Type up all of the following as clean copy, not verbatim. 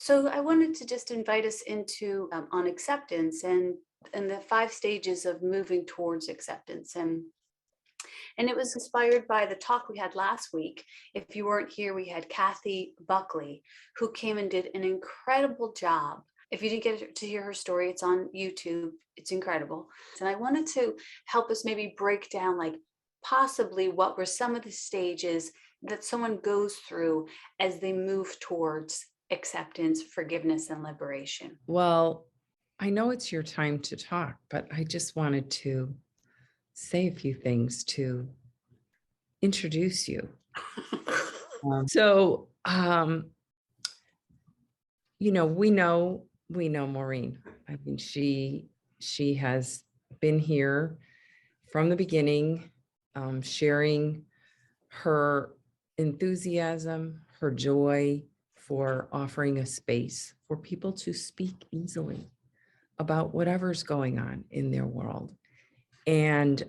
So I wanted to just invite us into on acceptance and the 5 stages of moving towards acceptance. And it was inspired by the talk we had last week. If you weren't here, we had Kathy Buckley, who came and did an incredible job. If you didn't get to hear her story, it's on YouTube. It's incredible. And I wanted to help us maybe break down, like, possibly what were some of the stages that someone goes through as they move towards acceptance, forgiveness, and liberation. Well, I know it's your time to talk, but I just wanted to say a few things to introduce you. We know Maureen. I mean, she has been here from the beginning, sharing her enthusiasm, her joy for offering a space for people to speak easily about whatever's going on in their world. And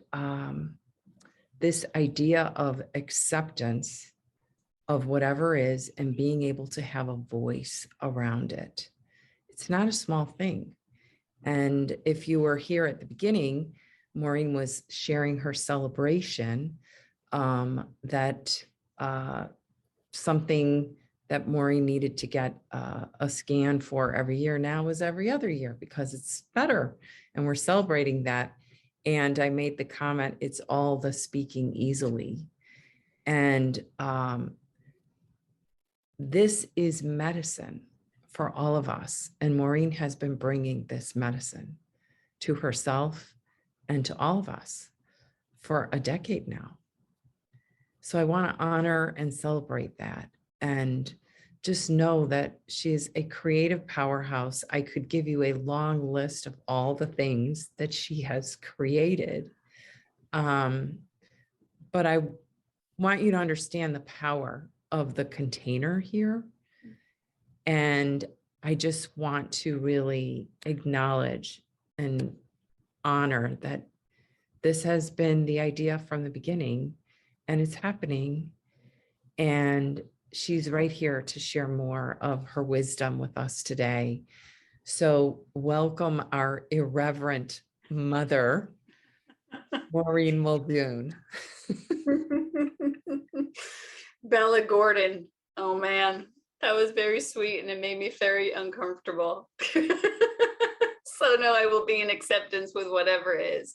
this idea of acceptance of whatever is and being able to have a voice around it. It's not a small thing. And if you were here at the beginning, Maureen was sharing her celebration that something that Maureen needed to get a scan for every year now is every other year because it's better. And we're celebrating that. And I made the comment, it's all the speaking easily. And this is medicine for all of us. And Maureen has been bringing this medicine to herself and to all of us for a decade now. So I want to honor and celebrate that. And just know that she is a creative powerhouse. I could give you a long list of all the things that she has created. But I want you to understand the power of the container here. And I just want to really acknowledge and honor that this has been the idea from the beginning and it's happening. And she's right here to share more of her wisdom with us today. So welcome our irreverent mother, Maureen Muldoon. Bella Gordon. Oh man, that was very sweet and it made me very uncomfortable. So no, I will be in acceptance with whatever is.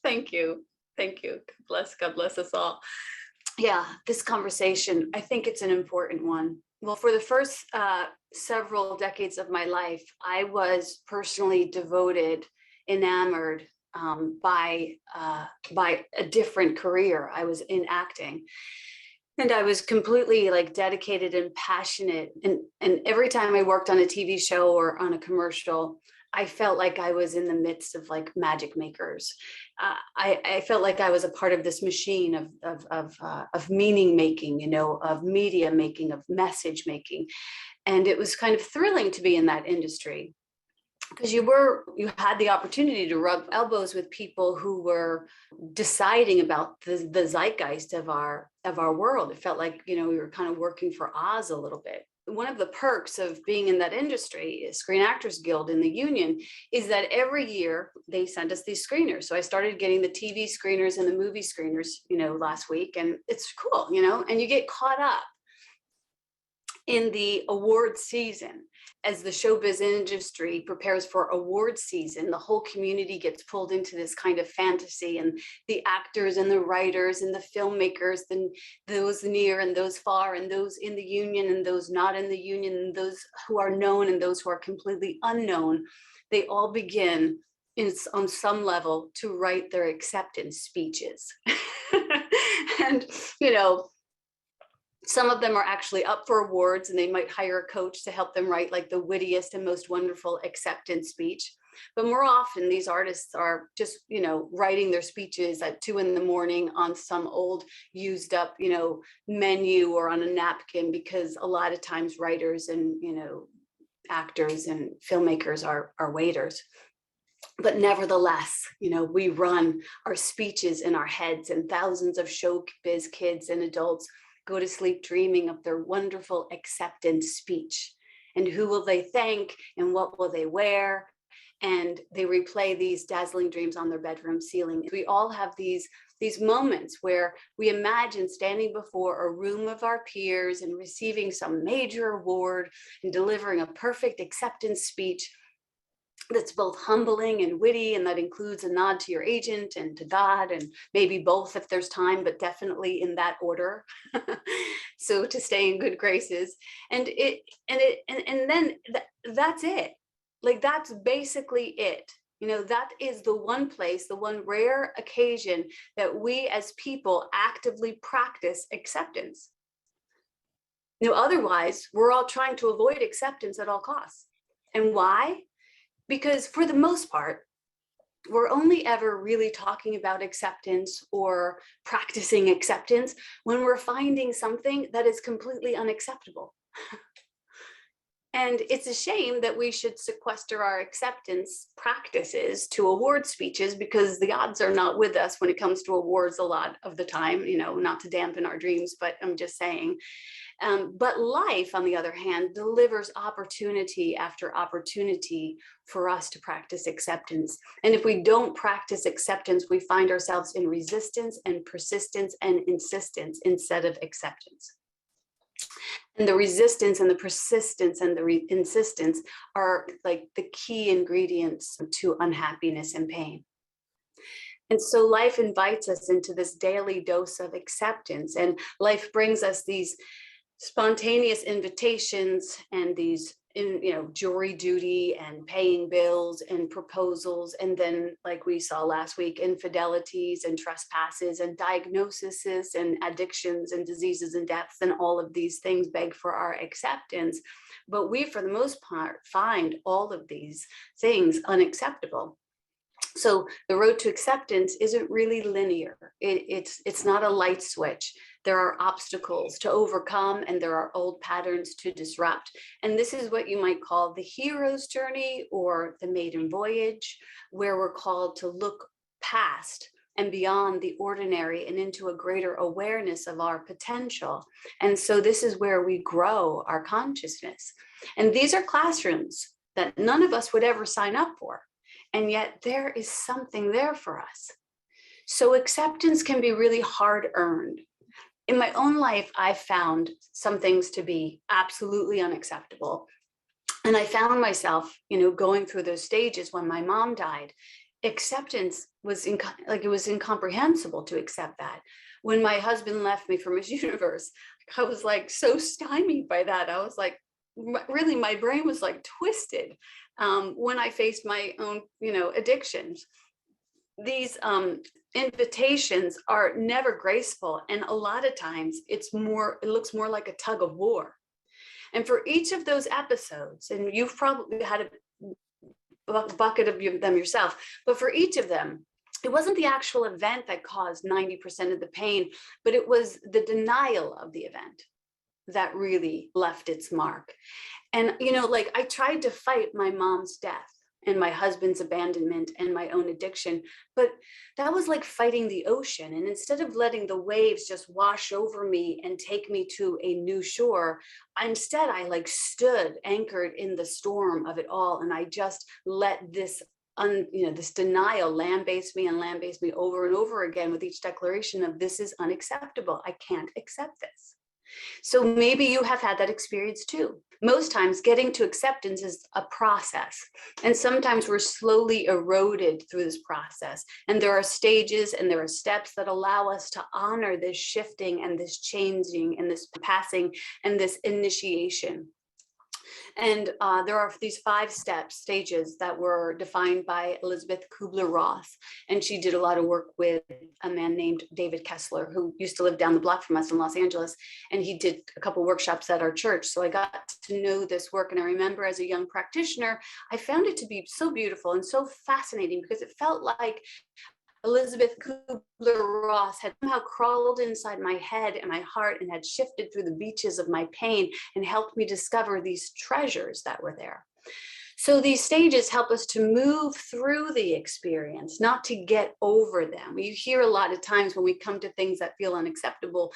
Thank you. Thank you. God bless us all. Yeah, this conversation, I think it's an important one. Well, for the first several decades of my life, I was personally devoted, enamored by a different career. I was in acting. And I was completely like dedicated and passionate. And every time I worked on a TV show or on a commercial, I felt like I was in the midst of like magic makers. I felt like I was a part of this machine of meaning making, you know, of media making, of message making. And it was kind of thrilling to be in that industry because you had the opportunity to rub elbows with people who were deciding about the zeitgeist of our world. It felt like, you know, we were kind of working for Oz a little bit. One of the perks of being in that industry, Screen Actors Guild in the union, is that every year they send us these screeners. So I started getting the TV screeners and the movie screeners, you know, last week, and it's cool, you know, and you get caught up in the award season. As the showbiz industry prepares for award season, the whole community gets pulled into this kind of fantasy, and the actors and the writers and the filmmakers, and those near and those far, and those in the union and those not in the union, and those who are known and those who are completely unknown, they all begin on some level to write their acceptance speeches. And, you know, some of them are actually up for awards and they might hire a coach to help them write like the wittiest and most wonderful acceptance speech. But more often these artists are just, you know, writing their speeches at 2 a.m. on some old used up, you know, menu or on a napkin, because a lot of times writers and, you know, actors and filmmakers are waiters. But nevertheless, you know, we run our speeches in our heads, and thousands of showbiz kids and adults go to sleep dreaming of their wonderful acceptance speech. and who will they thank and what will they wear. And they replay these dazzling dreams on their bedroom ceiling. We all have these moments where we imagine standing before a room of our peers and receiving some major award and delivering a perfect acceptance speech that's both humbling and witty, and that includes a nod to your agent and to God, and maybe both if there's time, but definitely in that order. So to stay in good graces, and then that's it. Like, that's basically it. You know, that is the one place, the one rare occasion that we as people actively practice acceptance. You know, otherwise, we're all trying to avoid acceptance at all costs. And why? Because for the most part, we're only ever really talking about acceptance or practicing acceptance when we're finding something that is completely unacceptable. And it's a shame that we should sequester our acceptance practices to award speeches, because the odds are not with us when it comes to awards a lot of the time, you know, not to dampen our dreams, but I'm just saying. But life, on the other hand, delivers opportunity after opportunity for us to practice acceptance. And if we don't practice acceptance, we find ourselves in resistance and persistence and insistence instead of acceptance. And the resistance and the persistence and the insistence are like the key ingredients to unhappiness and pain. And so life invites us into this daily dose of acceptance, and life brings us these spontaneous invitations and these, jury duty and paying bills and proposals, and then, like we saw last week, infidelities and trespasses and diagnoses and addictions and diseases and deaths, and all of these things beg for our acceptance. But we, for the most part, find all of these things unacceptable. So the road to acceptance isn't really linear. It's not a light switch. There are obstacles to overcome, and there are old patterns to disrupt. And this is what you might call the hero's journey or the maiden voyage, where we're called to look past and beyond the ordinary and into a greater awareness of our potential. And so this is where we grow our consciousness. And these are classrooms that none of us would ever sign up for. And yet there is something there for us. So acceptance can be really hard earned. In my own life, I found some things to be absolutely unacceptable. And I found myself, going through those stages when my mom died. Acceptance was it was incomprehensible to accept that. When my husband left me for Miss Universe, I was like so stymied by that. I was like, really, my brain was like twisted. When I faced my own, addictions. These invitations are never graceful, and a lot of times it looks more like a tug of war. And for each of those episodes, and you've probably had a bucket of them yourself, but for each of them, it wasn't the actual event that caused 90% of the pain, but it was the denial of the event that really left its mark. And, I tried to fight my mom's death and my husband's abandonment and my own addiction, but that was like fighting the ocean. And instead of letting the waves just wash over me and take me to a new shore, I stood anchored in the storm of it all. And I just let this this denial lambaste me over and over again with each declaration of, this is unacceptable. I can't accept this. So maybe you have had that experience too. Most times getting to acceptance is a process, and sometimes we're slowly eroded through this process. And there are stages and there are steps that allow us to honor this shifting and this changing and this passing and this initiation. And there are these 5 stages that were defined by Elizabeth Kubler-Ross. And she did a lot of work with a man named David Kessler, who used to live down the block from us in Los Angeles. And he did a couple workshops at our church. So I got to know this work. And I remember as a young practitioner, I found it to be so beautiful and so fascinating, because it felt like Elizabeth Kubler-Ross had somehow crawled inside my head and my heart and had shifted through the beaches of my pain and helped me discover these treasures that were there. So these stages help us to move through the experience, not to get over them. You hear a lot of times when we come to things that feel unacceptable,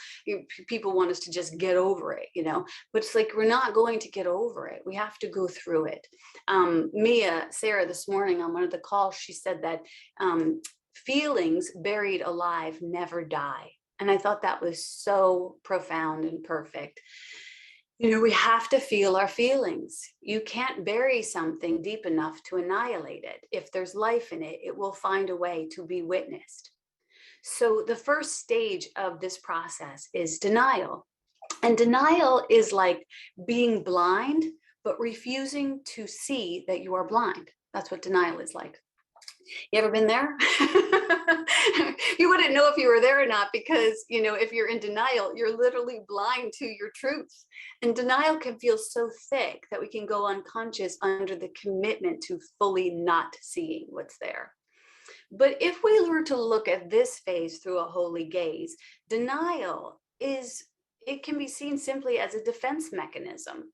people want us to just get over it, but it's like, we're not going to get over it. We have to go through it. Sarah, this morning on one of the calls, she said that feelings buried alive never die. And I thought that was so profound and perfect. We have to feel our feelings. You can't bury something deep enough to annihilate it. If there's life in it, it will find a way to be witnessed. So the first stage of this process is denial. And denial is like being blind, but refusing to see that you are blind. That's what denial is like. You ever been there? You wouldn't know if you were there or not, because, if you're in denial, you're literally blind to your truth. And denial can feel so thick that we can go unconscious under the commitment to fully not seeing what's there. But if we were to look at this phase through a holy gaze, denial it can be seen simply as a defense mechanism.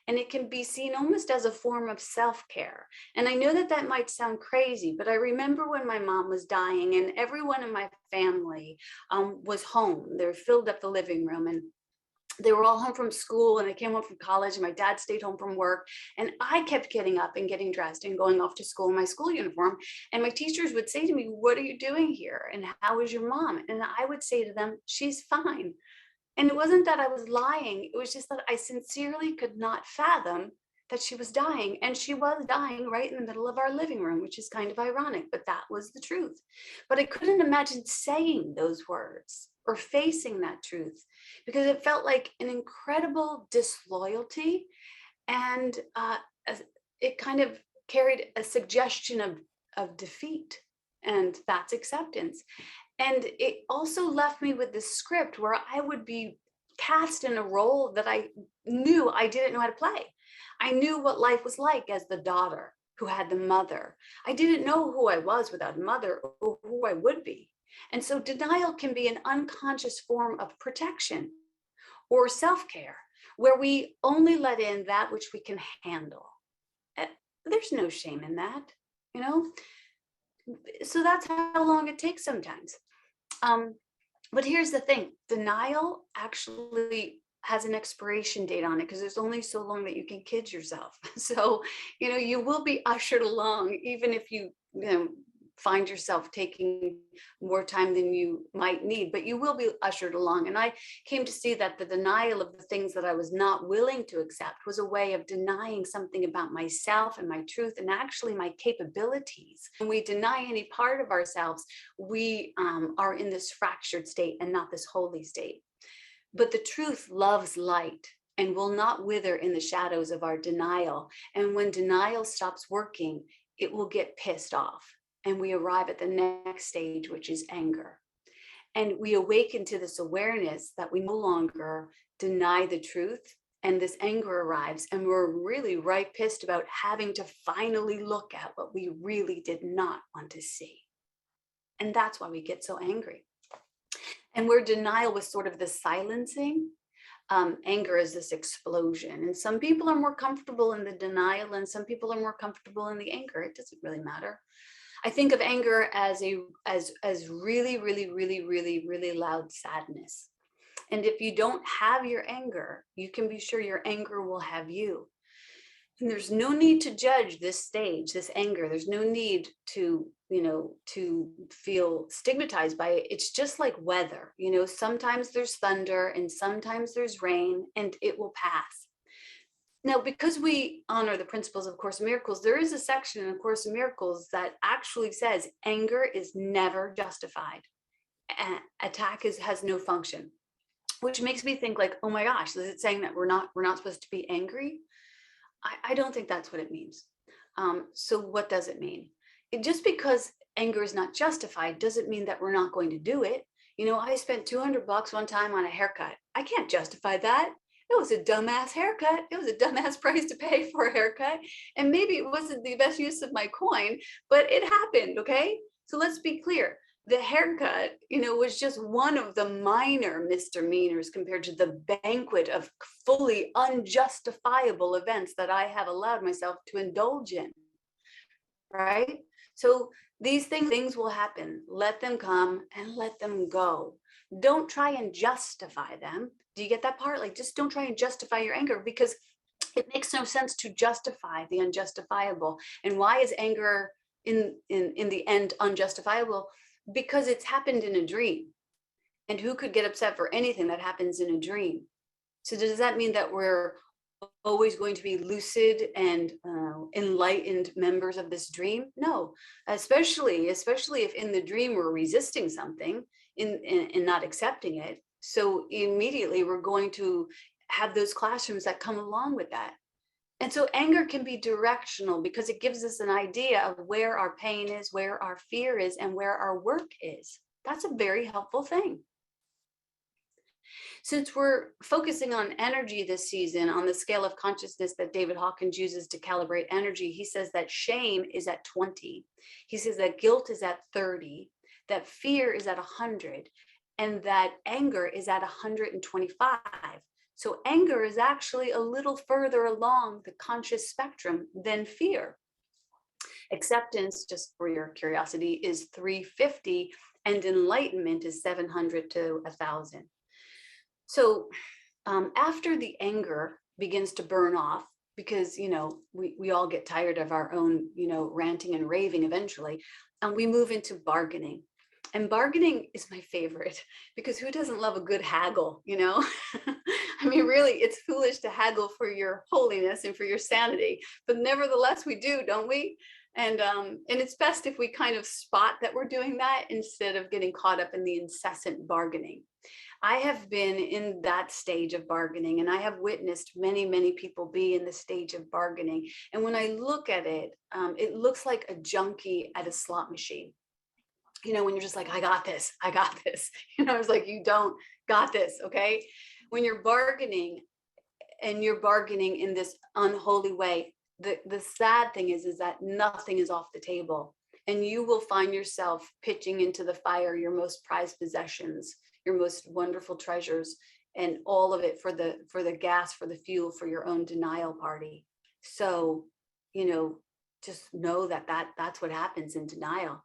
And it can be seen almost as a form of self-care. And I know that might sound crazy, but I remember when my mom was dying and everyone in my family was home. They filled up the living room, and they were all home from school, and I came home from college, and my dad stayed home from work. And I kept getting up and getting dressed and going off to school in my school uniform. And my teachers would say to me, "What are you doing here? And how is your mom?" And I would say to them, "She's fine." And it wasn't that I was lying. It was just that I sincerely could not fathom that she was dying. And she was dying right in the middle of our living room, which is kind of ironic, but that was the truth. But I couldn't imagine saying those words or facing that truth, because it felt like an incredible disloyalty. And it kind of carried a suggestion of defeat. And that's acceptance. And it also left me with this script where I would be cast in a role that I knew I didn't know how to play. I knew what life was like as the daughter who had the mother. I didn't know who I was without a mother, or who I would be. And so denial can be an unconscious form of protection or self-care, where we only let in that which we can handle. There's no shame in that, So that's how long it takes sometimes. But here's the thing, denial actually has an expiration date on it, because there's only so long that you can kid yourself. So, you will be ushered along, even if you find yourself taking more time than you might need, but you will be ushered along. And I came to see that the denial of the things that I was not willing to accept was a way of denying something about myself and my truth, and actually my capabilities. When we deny any part of ourselves, we are in this fractured state and not this holy state. But the truth loves light and will not wither in the shadows of our denial. And when denial stops working, it will get pissed off. And we arrive at the next stage, which is anger. And we awaken to this awareness that we no longer deny the truth. And this anger arrives, and we're really right pissed about having to finally look at what we really did not want to see. And that's why we get so angry. And where denial was sort of the silencing, anger is this explosion. And some people are more comfortable in the denial, and some people are more comfortable in the anger. It doesn't really matter. I think of anger as really, really, really, really, really loud sadness. And if you don't have your anger, you can be sure your anger will have you. And there's no need to judge this stage, this anger. There's no need to, to feel stigmatized by it. It's just like weather. Sometimes there's thunder and sometimes there's rain, and it will pass. Now, because we honor the principles of A Course in Miracles, there is a section in A Course in Miracles that actually says anger is never justified. Attack has no function, which makes me think like, oh my gosh, is it saying that we're not supposed to be angry? I don't think that's what it means. So what does it mean? Just because anger is not justified doesn't mean that we're not going to do it. I spent $200 one time on a haircut. I can't justify that. It was a dumbass haircut. It was a dumbass price to pay for a haircut. And maybe it wasn't the best use of my coin, but it happened, okay? So let's be clear. the haircut, was just one of the minor misdemeanors compared to the banquet of fully unjustifiable events that I have allowed myself to indulge in. Right? So these things will happen. Let them come and let them go. Don't try and justify them. Do you get that part? Like, just don't try and justify your anger, because it makes no sense to justify the unjustifiable. And why is anger in the end unjustifiable? Because it's happened in a dream. And who could get upset for anything that happens in a dream? So does that mean that we're always going to be lucid and enlightened members of this dream? No, especially if in the dream we're resisting something in not accepting it. So immediately we're going to have those classrooms that come along with that. And so anger can be directional because it gives us an idea of where our pain is, where our fear is, and where our work is. That's a very helpful thing. Since we're focusing on energy this season, on the scale of consciousness that David Hawkins uses to calibrate energy, he says that shame is at 20. He says that guilt is at 30, that fear is at 100, and that anger is at 125. So anger is actually a little further along the conscious spectrum than fear. Acceptance, just for your curiosity, is 350, and enlightenment is 700 to 1,000. So after the anger begins to burn off, because, we all get tired of our own, ranting and raving eventually, and we move into bargaining. And bargaining is my favorite, because who doesn't love a good haggle, I mean, really, it's foolish to haggle for your holiness and for your sanity, but nevertheless, we do, don't we? And it's best if we kind of spot that we're doing that instead of getting caught up in the incessant bargaining. I have been in that stage of bargaining, and I have witnessed many, many people be in the stage of bargaining. And when I look at it, it looks like a junkie at a slot machine. When you're just like, I got this. It's like, you don't got this, okay? When you're bargaining, and you're bargaining in this unholy way, the sad thing is that nothing is off the table, and you will find yourself pitching into the fire your most prized possessions, your most wonderful treasures, and all of it for the gas, for the fuel, for your own denial party. So, just know that's what happens in denial.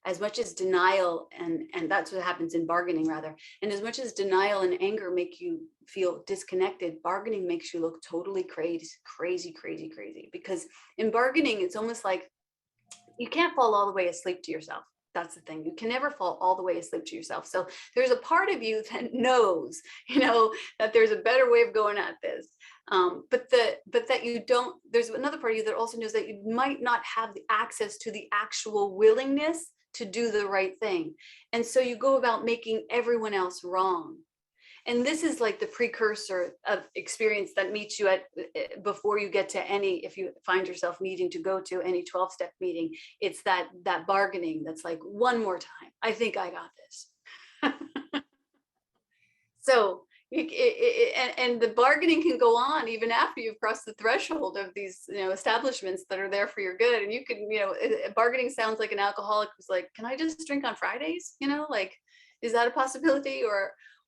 As much as denial and that's what happens in bargaining, rather. And as much as denial and anger make you feel disconnected, bargaining makes you look totally crazy. Because in bargaining, it's almost like you can't fall all the way asleep to yourself. That's the thing. You can never fall all the way asleep to yourself. So there's a part of you that knows, that there's a better way of going at this. But that you don't, there's another part of you that also knows that you might not have the access to the actual willingness to do the right thing. And so you go about making everyone else wrong. And this is like the precursor of experience that meets you before you get to if you find yourself needing to go to any 12-step meeting, it's that bargaining that's like, one more time, I think I got this. So, and the bargaining can go on even after you've crossed the threshold of these, establishments that are there for your good. And you can, bargaining sounds like an alcoholic who's like, can I just drink on Fridays? Like, is that a possibility?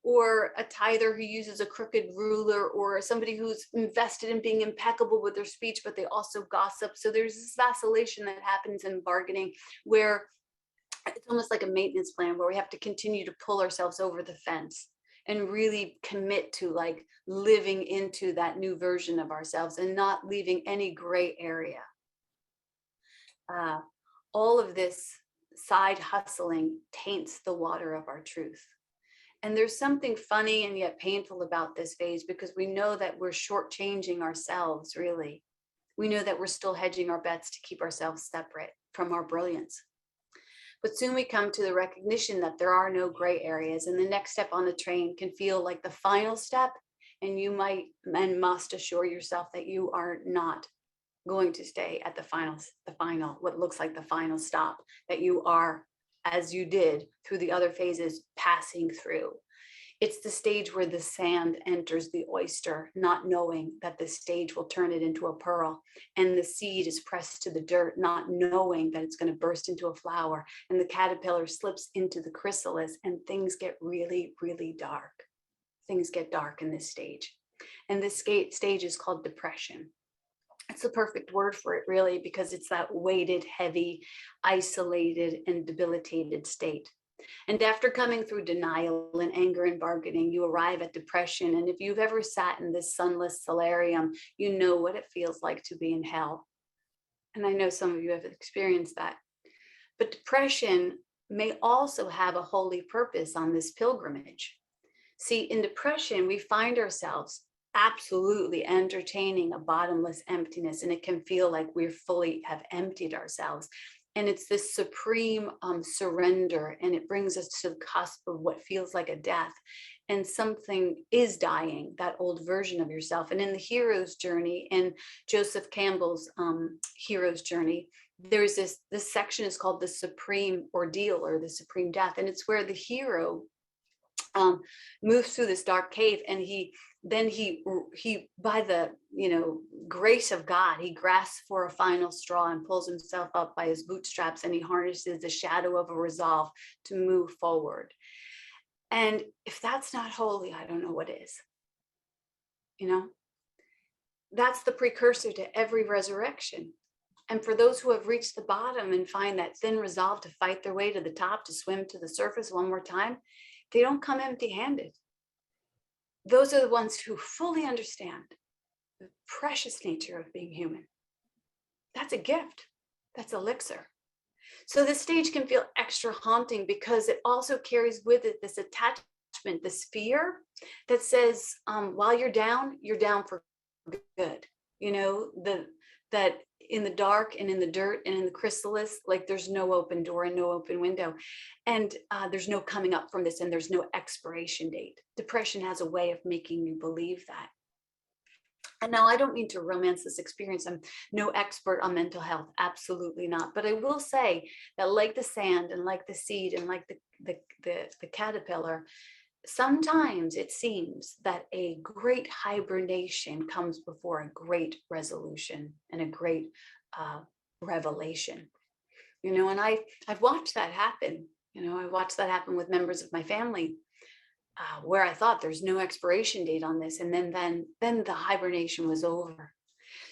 Or a tither who uses a crooked ruler, or somebody who's invested in being impeccable with their speech, but they also gossip. So there's this vacillation that happens in bargaining where it's almost like a maintenance plan where we have to continue to pull ourselves over the fence and really commit to like living into that new version of ourselves and not leaving any gray area. All of this side hustling taints the water of our truth. And there's something funny and yet painful about this phase, because we know that we're shortchanging ourselves, really. We know that we're still hedging our bets to keep ourselves separate from our brilliance. But soon we come to the recognition that there are no gray areas, and the next step on the train can feel like the final step, and you might and must assure yourself that you are not going to stay at the final, what looks like the final stop, that you are, as you did through the other phases, passing through. It's the stage where the sand enters the oyster, not knowing that the stage will turn it into a pearl. And the seed is pressed to the dirt, not knowing that it's going to burst into a flower. And the caterpillar slips into the chrysalis, and things get really, really dark. Things get dark in this stage. And this stage is called depression. It's the perfect word for it, really, because it's that weighted, heavy, isolated, and debilitated state. And after coming through denial and anger and bargaining, you arrive at depression. And if you've ever sat in this sunless solarium, you know what it feels like to be in hell. And I know some of you have experienced that. But depression may also have a holy purpose on this pilgrimage. See, in depression, we find ourselves absolutely entertaining a bottomless emptiness, and it can feel like we fully have emptied ourselves. And it's this supreme surrender, and it brings us to the cusp of what feels like a death, and something is dying, that old version of yourself. And in the hero's journey, in Joseph Campbell's hero's journey, there's this section is called the Supreme Ordeal, or the Supreme Death, and it's where the hero moves through this dark cave, and he by the grace of God, he grasps for a final straw and pulls himself up by his bootstraps, and he harnesses the shadow of a resolve to move forward. And if that's not holy, I don't know what is. That's the precursor to every resurrection. And for those who have reached the bottom and find that thin resolve to fight their way to the top, to swim to the surface one more time, they don't come empty-handed. Those are the ones who fully understand the precious nature of being human. That's a gift. That's elixir. So this stage can feel extra haunting because it also carries with it this attachment, this fear that says, while you're down for good. That in the dark and in the dirt and in the chrysalis, like there's no open door and no open window, and there's no coming up from this, and there's no expiration date. Depression has a way of making you believe that. And now I don't mean to romance this experience. I'm no expert on mental health, absolutely not. But I will say that, like the sand and like the seed and like the caterpillar, sometimes it seems that a great hibernation comes before a great resolution and a great revelation. And I've watched that happen. I watched that happen with members of my family, where I thought there's no expiration date on this, and then the hibernation was over.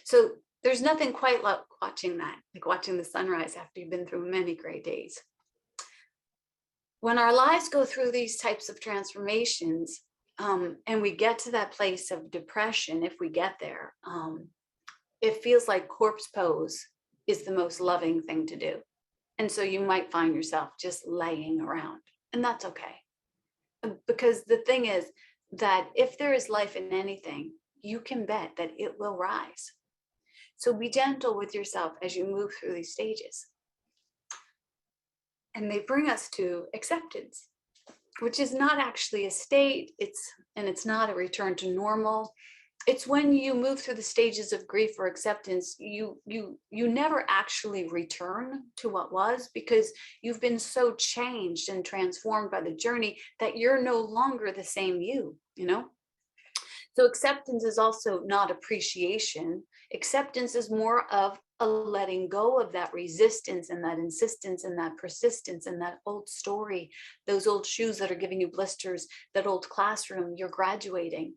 So there's nothing quite like watching that, like watching the sunrise after you've been through many great days. When our lives go through these types of transformations, and we get to that place of depression, if we get there, it feels like corpse pose is the most loving thing to do. And so you might find yourself just laying around, and that's okay. Because the thing is that if there is life in anything, you can bet that it will rise. So be gentle with yourself as you move through these stages. And they bring us to acceptance, which is not actually a state. It's not a return to normal. It's when you move through the stages of grief or acceptance, you never actually return to what was, because you've been so changed and transformed by the journey that you're no longer the same you. So acceptance is also not appreciation. Acceptance is more of a letting go of that resistance and that insistence and that persistence and that old story, those old shoes that are giving you blisters, that old classroom you're graduating,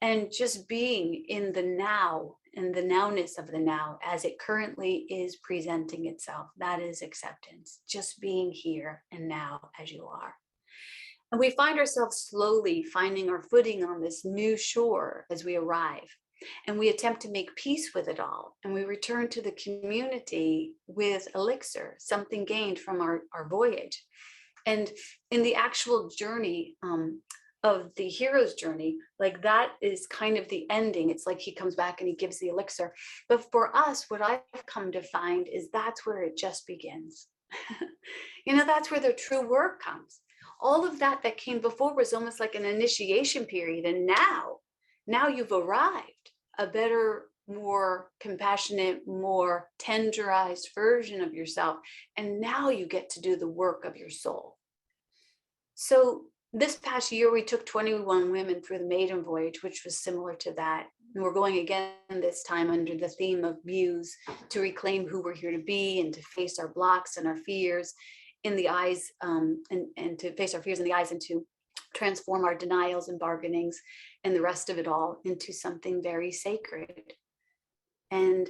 and just being in the now and the nowness of the now as it currently is presenting itself. That is acceptance, just being here and now as you are. And we find ourselves slowly finding our footing on this new shore as we arrive. And we attempt to make peace with it all. And we return to the community with elixir, something gained from our voyage. And in the actual journey of the hero's journey, like that is kind of the ending. It's like he comes back and he gives the elixir. But for us, what I've come to find is that's where it just begins. That's where the true work comes. All of that came before was almost like an initiation period. And now you've arrived, a better, more compassionate, more tenderized version of yourself. And now you get to do the work of your soul. So This past year, we took 21 women through the maiden voyage, which was similar to that. And we're going again this time under the theme of muse, to reclaim who we're here to be and to face our blocks and our fears in the eyes, and to face our fears in the eyes, and to transform our denials and bargainings and the rest of it all into something very sacred. And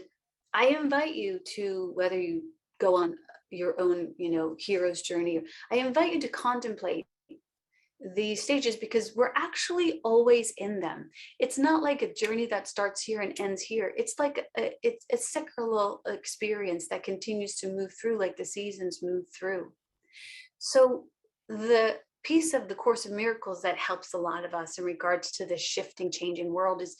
I invite you to, whether you go on your own, hero's journey, I invite you to contemplate these stages, because we're actually always in them. It's not like a journey that starts here and ends here. It's like it's a cyclical experience that continues to move through, like the seasons move through. So the piece of the Course of Miracles that helps a lot of us in regards to the shifting, changing world is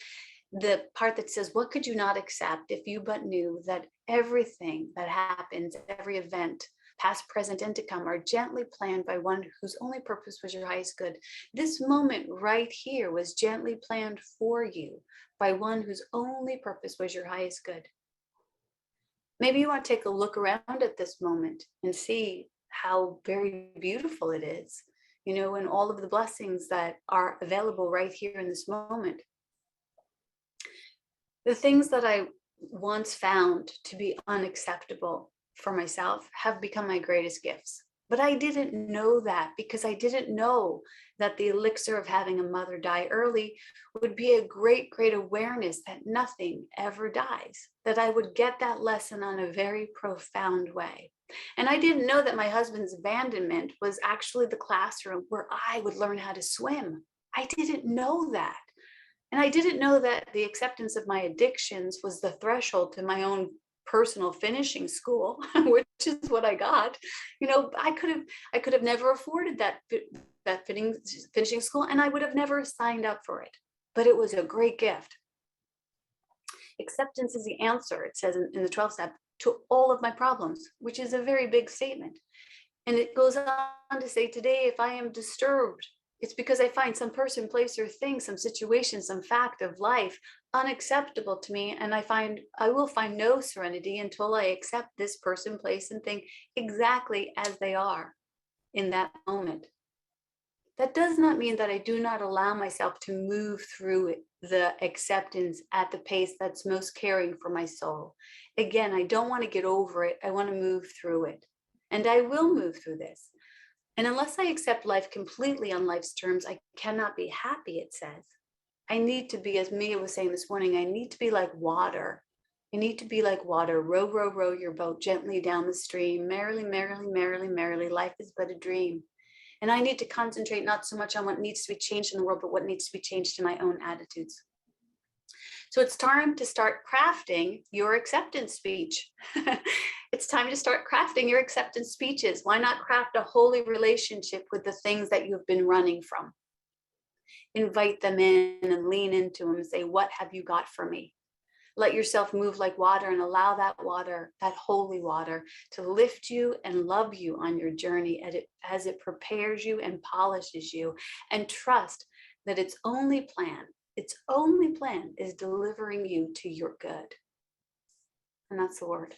the part that says, what could you not accept if you but knew that everything that happens, every event, past, present, and to come, are gently planned by one whose only purpose was your highest good. This moment right here was gently planned for you by one whose only purpose was your highest good. Maybe you want to take a look around at this moment and see how very beautiful it is, and all of the blessings that are available right here in this moment. The things that I once found to be unacceptable for myself have become my greatest gifts. But I didn't know that, because I didn't know that the elixir of having a mother die early would be a great, great awareness that nothing ever dies, that I would get that lesson on a very profound way. And I didn't know that my husband's abandonment was actually the classroom where I would learn how to swim. I didn't know that. And I didn't know that the acceptance of my addictions was the threshold to my own personal finishing school, which is what I got. I could have never afforded that finishing school, and I would have never signed up for it. But it was a great gift. Acceptance is the answer, it says in the 12th step, to all of my problems, which is a very big statement. And it goes on to say, today, if I am disturbed, it's because I find some person, place, or thing, some situation, some fact of life unacceptable to me, and I will find no serenity until I accept this person, place, and thing exactly as they are in that moment. That does not mean that I do not allow myself to move through the acceptance at the pace that's most caring for my soul. Again, I don't want to get over it. I want to move through it. And I will move through this. And unless I accept life completely on life's terms, I cannot be happy, it says. I need to be, as Mia was saying this morning, I need to be like water. I need to be like water. Row, row, row your boat gently down the stream. Merrily, merrily, merrily, merrily. Life is but a dream. And I need to concentrate not so much on what needs to be changed in the world, but what needs to be changed in my own attitudes. So it's time to start crafting your acceptance speech. It's time to start crafting your acceptance speeches. Why not craft a holy relationship with the things that you've been running from? Invite them in and lean into them and say, what have you got for me? Let yourself move like water and allow that water, that holy water, to lift you and love you on your journey as it prepares you and polishes you. And trust that its only plan is delivering you to your good. And that's the word.